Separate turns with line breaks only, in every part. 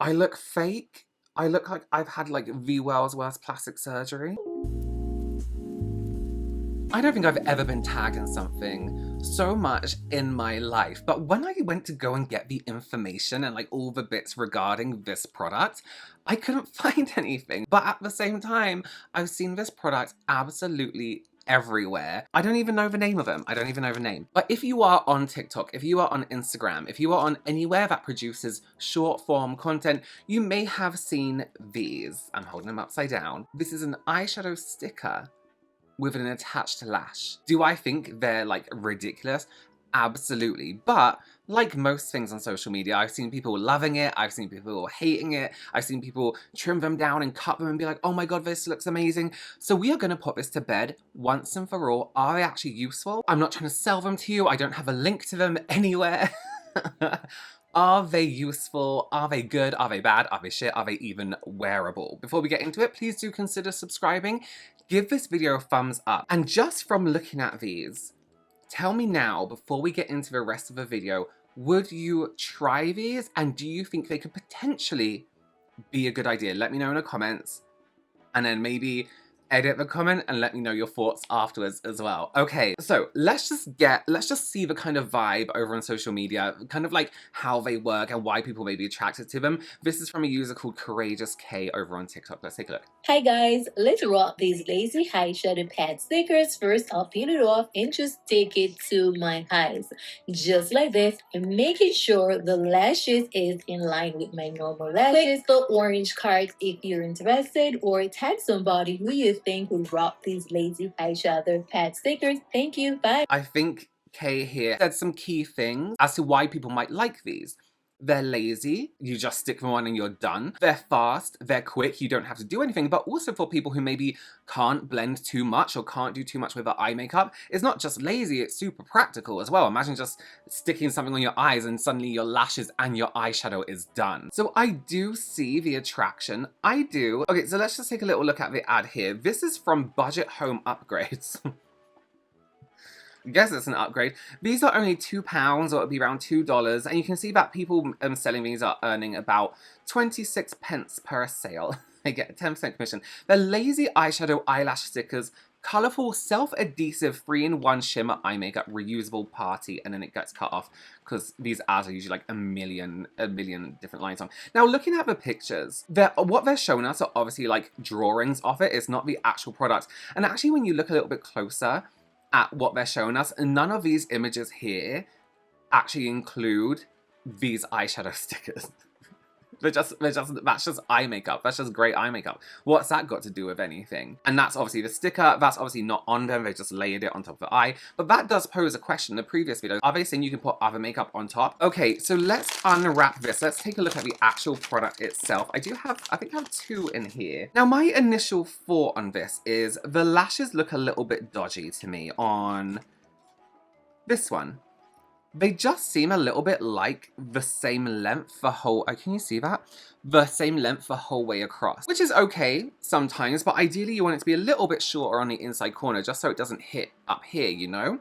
I look fake. I look like I've had like the world's worst plastic surgery. I don't think I've ever been tagged in something so much in my life, but when I went to go and get the information and like all the bits regarding this product, I couldn't find anything. But at the same time, I've seen this product absolutely everywhere. I don't even know the name of them. I don't even know the name. But if you are on TikTok, if you are on Instagram, if you are on anywhere that produces short form content, you may have seen these. I'm holding them upside down. This is an eyeshadow sticker with an attached lash. Do I think they're like ridiculous? Absolutely. But like most things on social media, I've seen people loving it, I've seen people hating it, I've seen people trim them down and cut them and be like, oh my god, this looks amazing. So we are going to put this to bed once and for all. Are they actually useful? I'm not trying to sell them to you. I don't have a link to them anywhere. Are they useful? Are they good? Are they bad? Are they shit? Are they even wearable? Before we get into it, please do consider subscribing. Give this video a thumbs up. And just from looking at these, tell me now, before we get into the rest of the video, would you try these? And do you think they could potentially be a good idea? Let me know in the comments. And then maybe edit the comment and let me know your thoughts afterwards as well. Okay, so let's just see the kind of vibe over on social media, kind of like how they work and why people may be attracted to them. This is from a user called Courageous K over on TikTok. Let's take a look.
Hi guys, let's rock these lazy eyeshadow pad stickers. First, I'll peel it off and just stick it to my eyes. Just like this, and making sure the lashes is in line with my normal lashes. Click the orange card if you're interested, or tag somebody who you think would rock these lazy eyeshadow pad stickers. Thank you, bye.
I think Kay here said some key things as to why people might like these. They're lazy, you just stick them on and you're done. They're fast, they're quick, you don't have to do anything, but also for people who maybe can't blend too much or can't do too much with their eye makeup, it's not just lazy, it's super practical as well. Imagine just sticking something on your eyes and suddenly your lashes and your eyeshadow is done. So I do see the attraction, I do. Okay, so let's just take a little look at the ad here. This is from Budget Home Upgrades. I guess it's an upgrade. These are only £2, or it'll be around $2, and you can see that people selling these are earning about 26 pence per sale. They get a 10% commission. They're lazy eyeshadow eyelash stickers, colourful self-adhesive 3-in-1 shimmer eye makeup, reusable party, and then it gets cut off because these ads are usually like a million different lines on. Now, looking at the pictures, what they're showing us are obviously like drawings of it. It's not the actual product. And actually, when you look a little bit closer at what they're showing us, none of these images here actually include these eyeshadow stickers. that's just eye makeup. That's just great eye makeup. What's that got to do with anything? And that's obviously the sticker. That's obviously not on them. They just layered it on top of the eye. But that does pose a question in the previous video. Are they saying you can put other makeup on top? Okay, so let's unwrap this. Let's take a look at the actual product itself. I think I have two in here. Now, my initial thought on this is the lashes look a little bit dodgy to me on this one. They just seem a little bit like the same length the whole, can you see that? The same length the whole way across, which is okay sometimes, but ideally you want it to be a little bit shorter on the inside corner just so it doesn't hit up here, you know?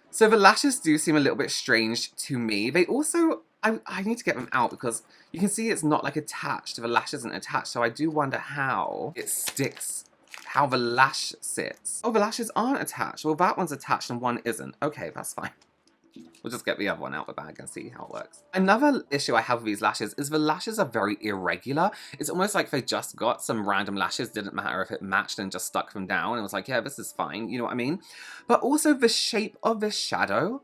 So the lashes do seem a little bit strange to me. They also, I need to get them out because you can see it's not like attached, the lash isn't attached, so I do wonder how it sticks, how the lash sits. Oh, the lashes aren't attached. Well, that one's attached and one isn't. Okay, that's fine. We'll just get the other one out of the bag and see how it works. Another issue I have with these lashes is the lashes are very irregular. It's almost like they just got some random lashes, didn't matter if it matched, and just stuck them down and was like, yeah, this is fine, you know what I mean? But also the shape of this shadow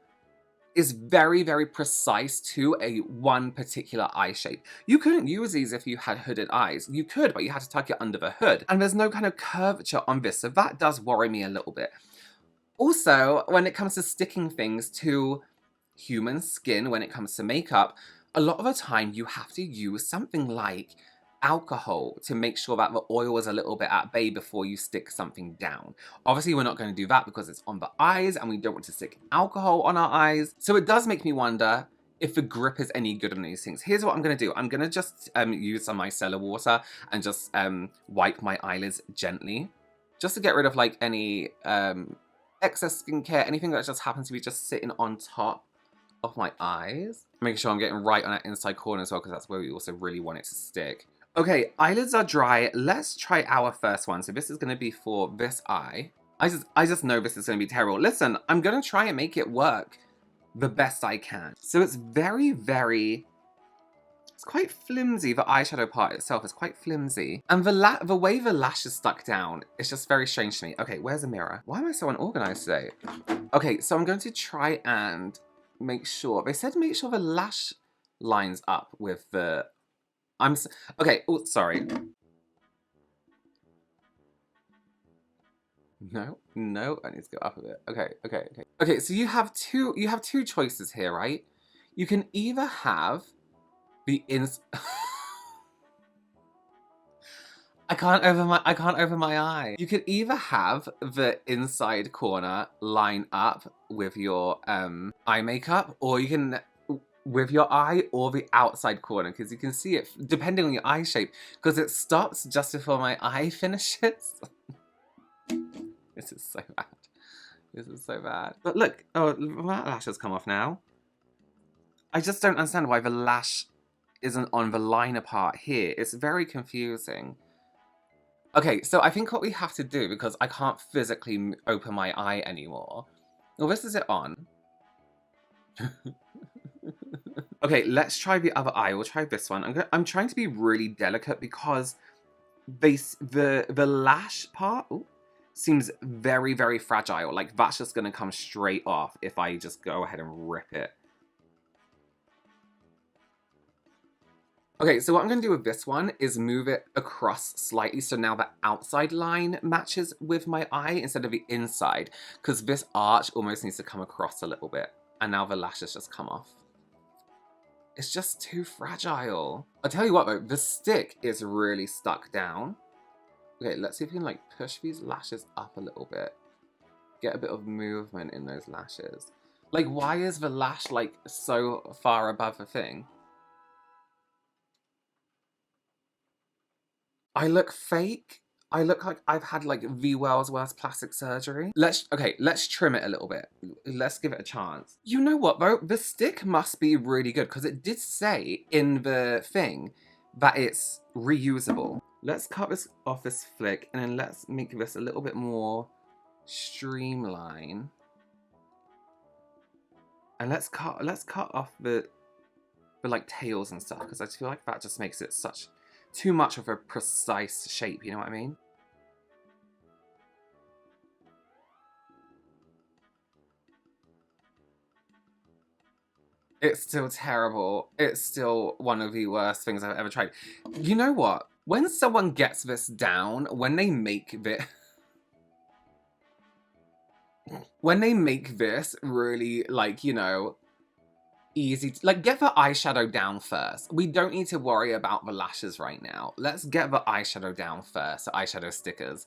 is very, very precise to one particular eye shape. You couldn't use these if you had hooded eyes. You could, but you had to tuck it under the hood. And there's no kind of curvature on this, so that does worry me a little bit. Also, when it comes to sticking things to human skin, when it comes to makeup, a lot of the time you have to use something like alcohol to make sure that the oil is a little bit at bay before you stick something down. Obviously, we're not going to do that because it's on the eyes and we don't want to stick alcohol on our eyes. So it does make me wonder if the grip is any good on these things. Here's what I'm going to do. I'm going to just use some micellar water and just wipe my eyelids gently, just to get rid of like any excess skincare, anything that just happens to be just sitting on top off my eyes. Making sure I'm getting right on that inside corner as well, because that's where we also really want it to stick. Okay, eyelids are dry. Let's try our first one. So this is going to be for this eye. I just know this is going to be terrible. Listen, I'm going to try and make it work the best I can. So it's very, it's quite flimsy. The eyeshadow part itself is quite flimsy. And the way the lash is stuck down, it's just very strange to me. Okay, where's the mirror? Why am I so unorganized today? Okay, so I'm going to try and make sure. They said make sure the lash lines up with the... Okay, oh, sorry. No, I need to go up a bit. Okay, so you have two choices here, right? You can either have the I can't over my eye. You could either have the inside corner line up with your eye makeup, or you can with your eye, or the outside corner, because you can see it depending on your eye shape, because it stops just before my eye finishes. This is so bad. This is so bad. But look, oh, that lash has come off now. I just don't understand why the lash isn't on the liner part here. It's very confusing. Okay, so I think what we have to do, because I can't physically open my eye anymore. Well, this is it on. Okay, let's try the other eye. We'll try this one. I'm trying to be really delicate because the lash part seems very, very fragile. Like, that's just going to come straight off if I just go ahead and rip it. Okay, so what I'm going to do with this one is move it across slightly, so now the outside line matches with my eye instead of the inside, because this arch almost needs to come across a little bit, and now the lashes just come off. It's just too fragile. I'll tell you what though, the stick is really stuck down. Okay, let's see if we can like push these lashes up a little bit. Get a bit of movement in those lashes. Like, why is the lash like so far above the thing? I look fake. I look like I've had like the world's worst plastic surgery. Let's trim it a little bit. Let's give it a chance. You know what though? The stick must be really good because it did say in the thing that it's reusable. Let's cut this off this flick and then let's make this a little bit more streamline. And let's cut off the like tails and stuff, because I feel like that just makes it too much of a precise shape, you know what I mean? It's still terrible. It's still one of the worst things I've ever tried. You know what? When someone gets this down, when they make this really, like, you know, easy to, like, get the eyeshadow down first. We don't need to worry about the lashes right now. Let's get the eyeshadow down first, the eyeshadow stickers.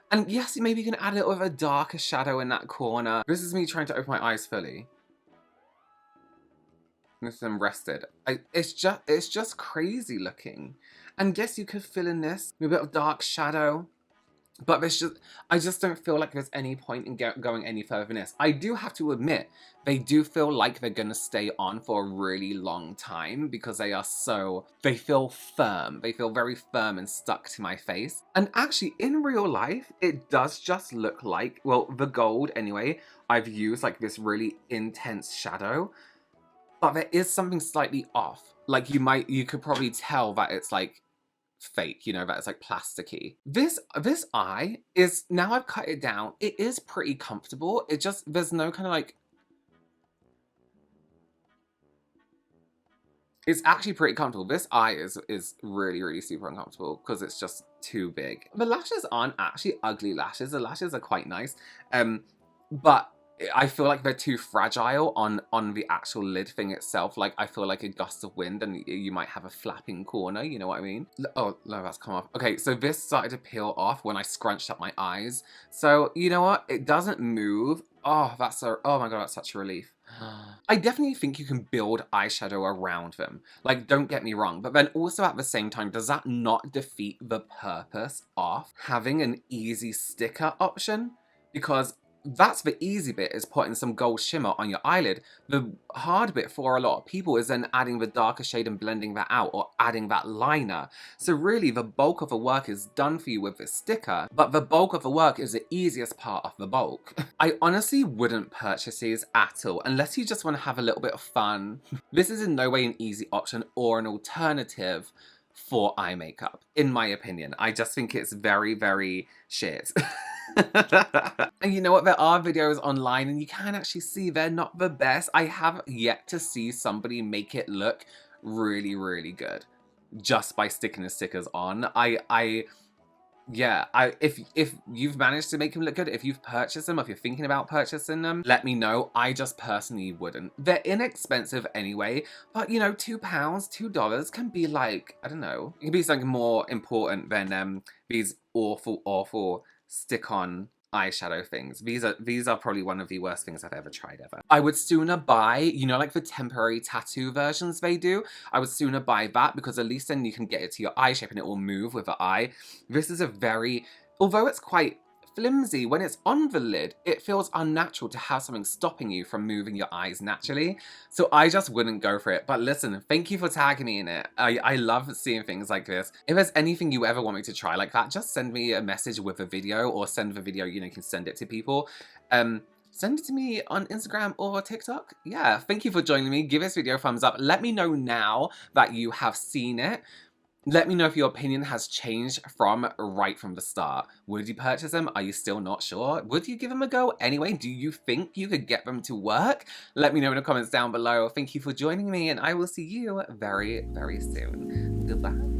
And yes, maybe you can add a little of a darker shadow in that corner. This is me trying to open my eyes fully. With them rested. It's just crazy looking. And yes, you could fill in this with a bit of dark shadow. But I just don't feel like there's any point in going any further than this. I do have to admit, they do feel like they're gonna stay on for a really long time because they feel firm. They feel very firm and stuck to my face. And actually, in real life, it does just look like, well, the gold anyway, I've used like this really intense shadow, but there is something slightly off. Like you could probably tell that it's like fake, you know, that it's like plasticky. This eye is, now I've cut it down, it is pretty comfortable. It just, there's no kind of like, it's actually pretty comfortable. This eye is really, really super uncomfortable because it's just too big. The lashes aren't actually ugly lashes. The lashes are quite nice. But I feel like they're too fragile on the actual lid thing itself. Like, I feel like a gust of wind and you might have a flapping corner, you know what I mean? Oh, no, that's come off. Okay, so this started to peel off when I scrunched up my eyes. So, you know what? It doesn't move. Oh, oh my god, that's such a relief. I definitely think you can build eyeshadow around them. Like, don't get me wrong, but then also at the same time, does that not defeat the purpose of having an easy sticker option? Because That's the easy bit, is putting some gold shimmer on your eyelid. The hard bit for a lot of people is then adding the darker shade and blending that out, or adding that liner. So really the bulk of the work is done for you with this sticker, but the bulk of the work is the easiest part of the bulk. I honestly wouldn't purchase these at all unless you just want to have a little bit of fun. This is in no way an easy option or an alternative for eye makeup, in my opinion. I just think it's very, very shit. And you know what, there are videos online and you can actually see they're not the best. I have yet to see somebody make it look really, really good just by sticking the stickers on. If you've managed to make them look good, if you've purchased them, if you're thinking about purchasing them, let me know. I just personally wouldn't. They're inexpensive anyway, but you know, £2, $2 can be like, I don't know, it can be something more important than these awful, awful stick-on eyeshadow things. These are probably one of the worst things I've ever tried ever. I would sooner buy, you know, like the temporary tattoo versions they do. I would sooner buy that because at least then you can get it to your eye shape and it will move with the eye. This is a very, although it's quite flimsy, when it's on the lid, it feels unnatural to have something stopping you from moving your eyes naturally. So I just wouldn't go for it. But listen, thank you for tagging me in it. I love seeing things like this. If there's anything you ever want me to try like that, just send me a message with a video, or send the video, you know, you can send it to people. Send it to me on Instagram or TikTok. Yeah, thank you for joining me. Give this video a thumbs up. Let me know now that you have seen it. Let me know if your opinion has changed from right from the start. Would you purchase them? Are you still not sure? Would you give them a go anyway? Do you think you could get them to work? Let me know in the comments down below. Thank you for joining me, and I will see you very, very soon. Goodbye.